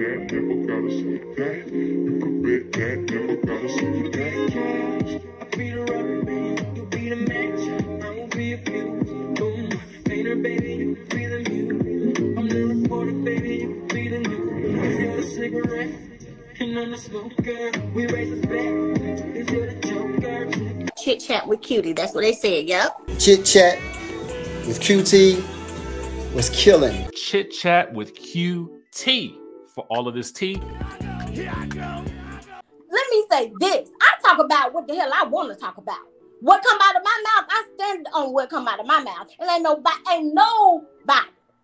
that, never gotta say that. You could bet that, never gotta say that. I'll be the rubber, baby, you'll be the match. I won't be a fuse. Boom, painter, baby, you could be the muse. I'm the reporter, baby, you could be the news. Is you a cigarette? And I'm the smoker. We raise a bet. Is you the joker? Chit chat with cutie. That's what they said. Yep. Chit chat with QT was killing. Chit chat with QT for all of this tea. Let me say this. I talk about what the hell I want to talk about. What come out of my mouth, I stand on what come out of my mouth. And ain't nobody,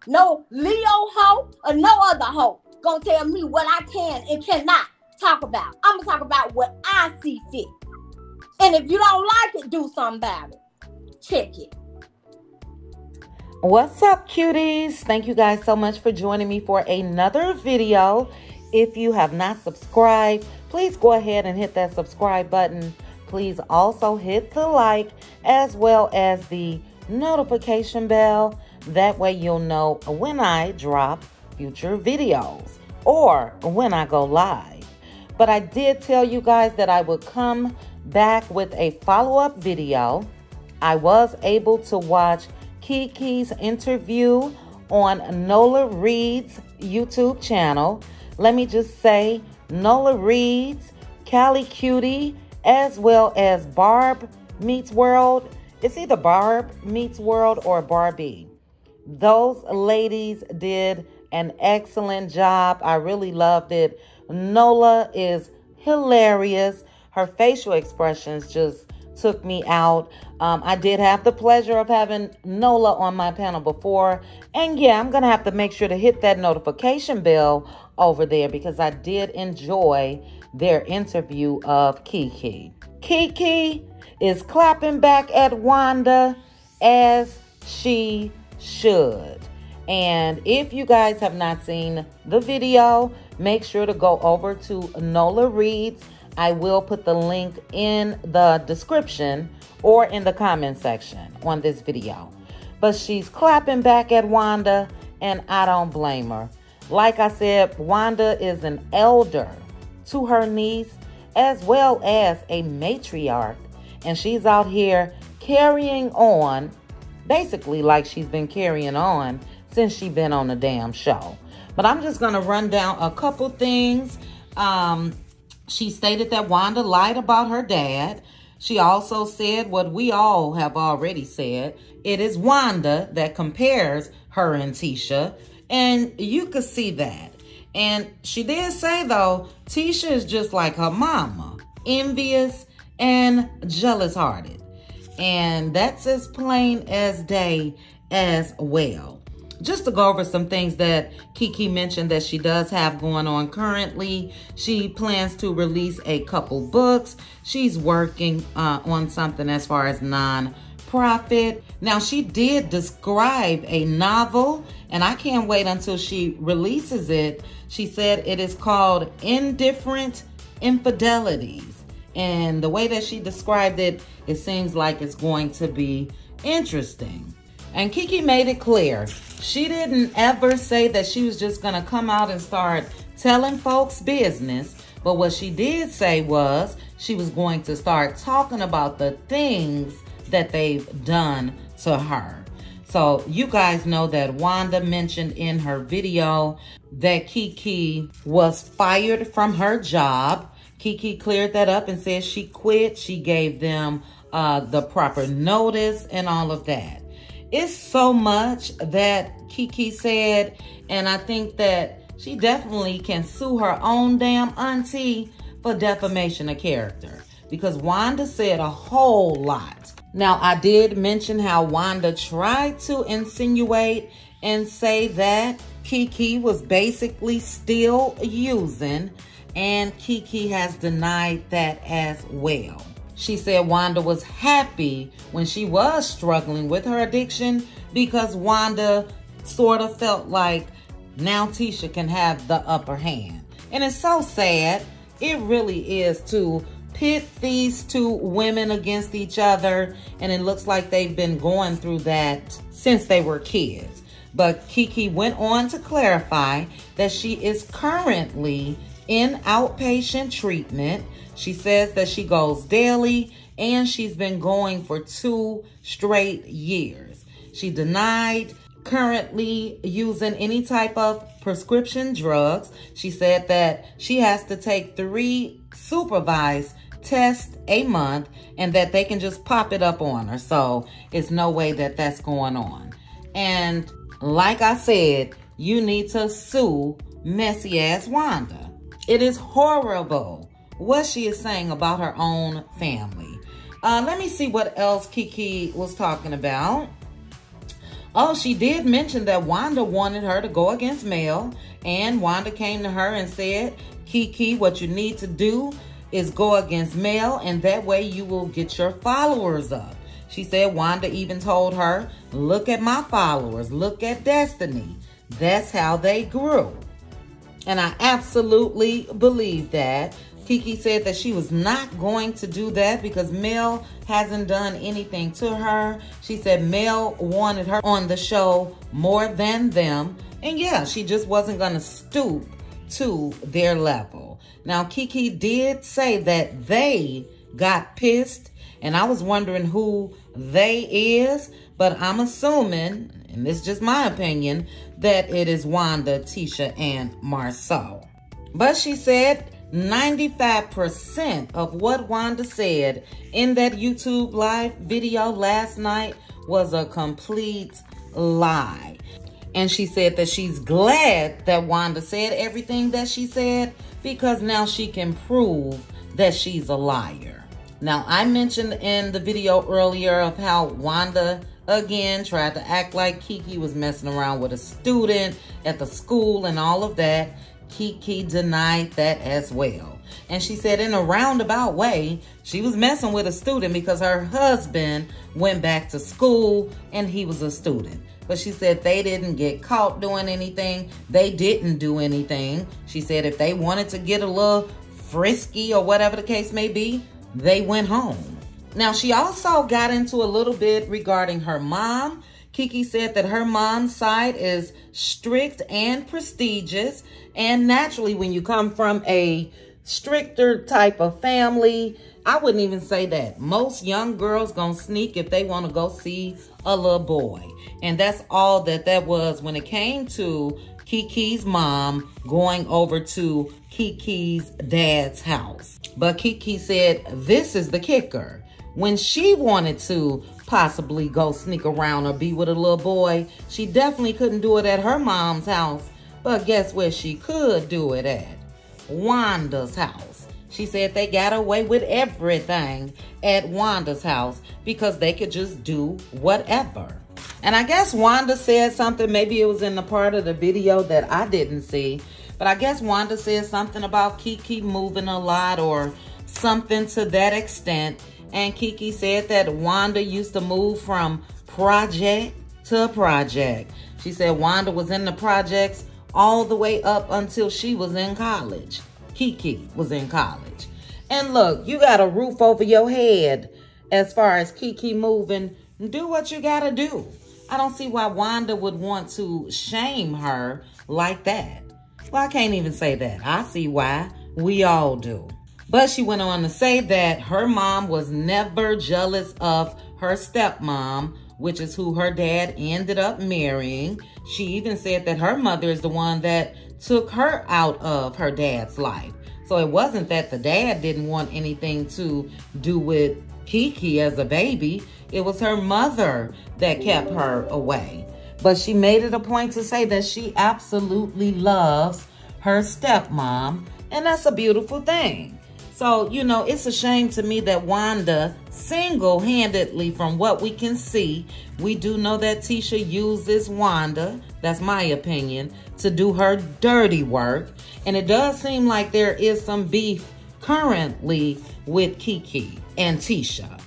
no Leo hoe or no other hoe gonna tell me what I can and cannot talk about. I'm gonna talk about what I see fit. And if you don't like it, do something about it. Check it. What's up, cuties? Thank you guys so much for joining me for another video. If you have not subscribed, please go ahead and hit that subscribe button. Please also hit the like as well as the notification bell. That way you'll know when I drop future videos or when I go live. But I did tell you guys that I would come back with a follow-up video. I was able to watch KeKe's interview on Nola Reed's YouTube channel. Let me just say, Nola Reed's, Cali Cutie, as well as Barb Meets World. It's either Barb Meets World or Barbie. Those ladies did an excellent job. I really loved it. Nola is hilarious. Her facial expressions just took me out. I did have the pleasure of having Nola on my panel before. And yeah, I'm going to have to make sure to hit that notification bell over there because I did enjoy their interview of KeKe. KeKe is clapping back at Wanda as she should. And if you guys have not seen the video, make sure to go over to Nola Reed's. I will put the link in the description or in the comment section on this video. But she's clapping back at Wanda, and I don't blame her. Like I said, Wanda is an elder to her niece as well as a matriarch. And she's out here carrying on, basically like she's been carrying on since she's been on the damn show. But I'm just going to run down a couple things. She stated that Wanda lied about her dad. She also said what we all have already said. It is Wanda that compares her and Tisha. And you could see that. And she did say, though, Tisha is just like her mama. Envious and jealous-hearted. And that's as plain as day as well. Just to go over some things that KeKe mentioned that she does have going on currently. She plans to release a couple books. She's working on something as far as non-profit. Now, she did describe a novel, and I can't wait until she releases it. She said it is called Indifferent Infidelities. And the way that she described it, it seems like it's going to be interesting. And KeKe made it clear. She didn't ever say that she was just going to come out and start telling folks business. But what she did say was she was going to start talking about the things that they've done to her. So you guys know that Wanda mentioned in her video that KeKe was fired from her job. KeKe cleared that up and said she quit. She gave them the proper notice and all of that. It's so much that KeKe said, and I think that she definitely can sue her own damn auntie for defamation of character because Wanda said a whole lot. Now, I did mention how Wanda tried to insinuate and say that KeKe was basically still using, and KeKe has denied that as well. She said Wanda was happy when she was struggling with her addiction because Wanda sort of felt like now Tisha can have the upper hand. And it's so sad. It really is to pit these two women against each other. And it looks like they've been going through that since they were kids. But KeKe went on to clarify that she is currently in outpatient treatment. She says that she goes daily and she's been going for 2 straight years. She denied currently using any type of prescription drugs. She said that she has to take 3 supervised tests a month and that they can just pop it up on her. So it's no way that that's going on. And like I said, you need to sue messy ass Wanda. It is horrible what she is saying about her own family. Let me see what else KeKe was talking about. Oh, she did mention that Wanda wanted her to go against Mel, and Wanda came to her and said, KeKe, what you need to do is go against Mel, and that way you will get your followers up. She said Wanda even told her, look at my followers, look at Destiny. That's how they grew. And I absolutely believe that. KeKe said that she was not going to do that because Mel hasn't done anything to her. She said Mel wanted her on the show more than them. And yeah, she just wasn't going to stoop to their level. Now, KeKe did say that they got pissed. And I was wondering who they is. But I'm assuming, and this is just my opinion, that it is Wanda, Tisha, and Marceau. But she said 95% of what Wanda said in that YouTube live video last night was a complete lie. And she said that she's glad that Wanda said everything that she said because now she can prove that she's a liar. Now, I mentioned in the video earlier of how Wanda again tried to act like KeKe was messing around with a student at the school and all of that. KeKe denied that as well. And she said in a roundabout way, she was messing with a student because her husband went back to school and he was a student. But she said they didn't get caught doing anything. They didn't do anything. She said if they wanted to get a little frisky or whatever the case may be, they went home. Now, she also got into a little bit regarding her mom. KeKe said that her mom's side is strict and prestigious. And naturally, when you come from a stricter type of family, I wouldn't even say that. Most young girls gonna sneak if they want to go see a little boy. And that's all that was when it came to KeKe's mom going over to KeKe's dad's house. But KeKe said this is the kicker. When she wanted to possibly go sneak around or be with a little boy, she definitely couldn't do it at her mom's house. But guess where she could do it at? Wanda's house. She said they got away with everything at Wanda's house because they could just do whatever. And I guess Wanda said something, maybe it was in the part of the video that I didn't see, but I guess Wanda said something about KeKe moving a lot or something to that extent. And KeKe said that Wanda used to move from project to project. She said Wanda was in the projects all the way up until she was in college. KeKe was in college. And look, you got a roof over your head as far as KeKe moving. Do what you got to do. I don't see why Wanda would want to shame her like that. Well, I can't even say that. I see why. We all do. But she went on to say that her mom was never jealous of her stepmom, which is who her dad ended up marrying. She even said that her mother is the one that took her out of her dad's life. So it wasn't that the dad didn't want anything to do with KeKe as a baby. It was her mother that kept her away. But she made it a point to say that she absolutely loves her stepmom, and that's a beautiful thing. So, you know, it's a shame to me that Wanda single-handedly, from what we can see, we do know that Tisha uses Wanda, that's my opinion, to do her dirty work. And it does seem like there is some beef currently with KeKe and Tisha.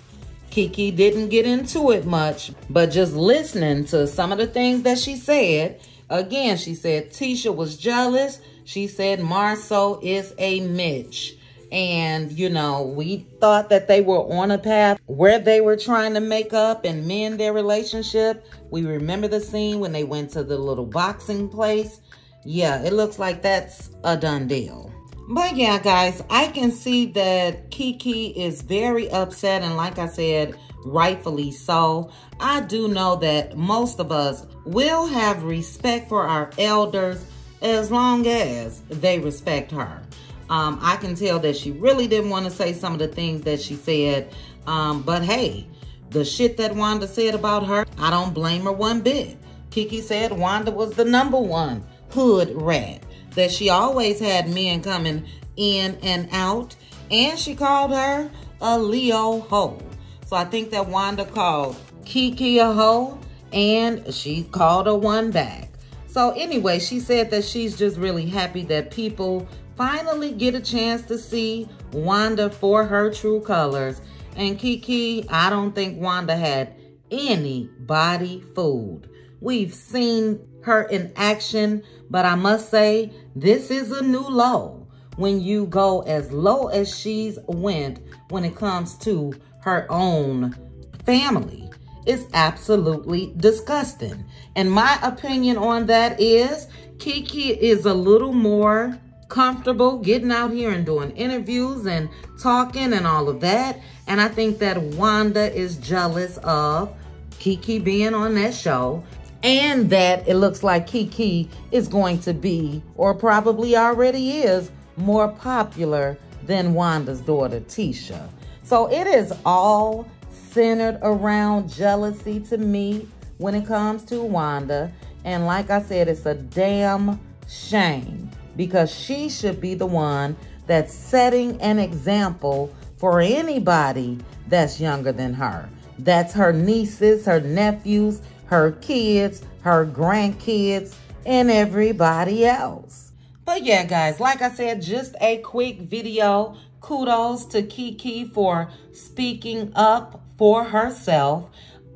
KeKe didn't get into it much, but just listening to some of the things that she said, again, she said Tisha was jealous. She said Marceau is a Mitch. And, you know, we thought that they were on a path where they were trying to make up and mend their relationship. We remember the scene when they went to the little boxing place. Yeah, it looks like that's a done deal. But yeah, guys, I can see that KeKe is very upset. And like I said, rightfully so. I do know that most of us will have respect for our elders as long as they respect her. I can tell that she really didn't want to say some of the things that she said. But hey, the shit that Wanda said about her, I don't blame her one bit. KeKe said Wanda was the #1 hood rat, that she always had men coming in and out, and she called her a Leo hoe. So I think that Wanda called KeKe a hoe, and she called her one back. So anyway, she said that she's just really happy that people finally get a chance to see Wanda for her true colors. And KeKe, I don't think Wanda had any body food. We've seen her in action, but I must say, this is a new low when you go as low as she's went when it comes to her own family. It's absolutely disgusting. And my opinion on that is KeKe is a little more comfortable getting out here and doing interviews and talking and all of that. And I think that Wanda is jealous of KeKe being on that show, and that it looks like KeKe is going to be, or probably already is, more popular than Wanda's daughter, Tisha. So it is all centered around jealousy to me when it comes to Wanda. And like I said, it's a damn shame, because she should be the one that's setting an example for anybody that's younger than her. That's her nieces, her nephews, her kids, her grandkids, and everybody else. But yeah, guys, like I said, just a quick video. Kudos to KeKe for speaking up for herself.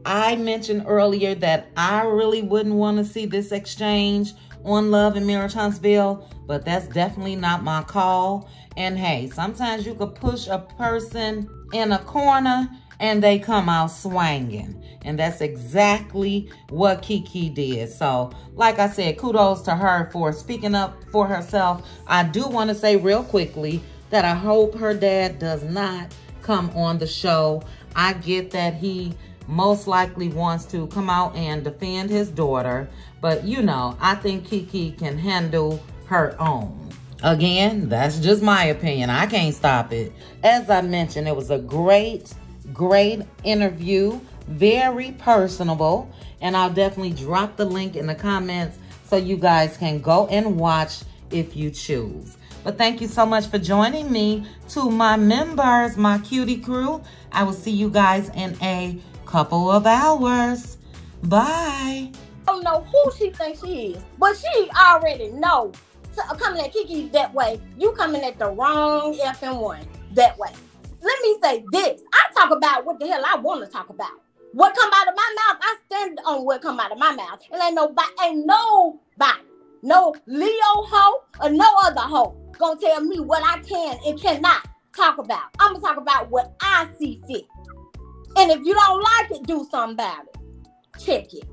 I mentioned earlier that I really wouldn't want to see this exchange on Love and Marriage Huntsville, but that's definitely not my call. And hey, sometimes you could push a person in a corner and they come out swanging. And that's exactly what KeKe did. So, like I said, kudos to her for speaking up for herself. I do want to say real quickly that I hope her dad does not come on the show. I get that he most likely wants to come out and defend his daughter, but you know, I think KeKe can handle her own. Again, that's just my opinion. I can't stop it. As I mentioned, it was a great interview, very personable, and I'll definitely drop the link in the comments so you guys can go and watch if you choose. But thank you so much for joining me. To my members, my cutie crew, I will see you guys in a couple of hours. Bye. I don't know who she thinks she is, but she already know. So coming at KeKe that way, you coming at the wrong effing one that way. Let me say this. I talk about what the hell I want to talk about. What come out of my mouth, I stand on what come out of my mouth. And ain't nobody, no Leo hoe or no other hoe gonna tell me what I can and cannot talk about. I'm gonna talk about what I see fit. And if you don't like it, do something about it. Check it.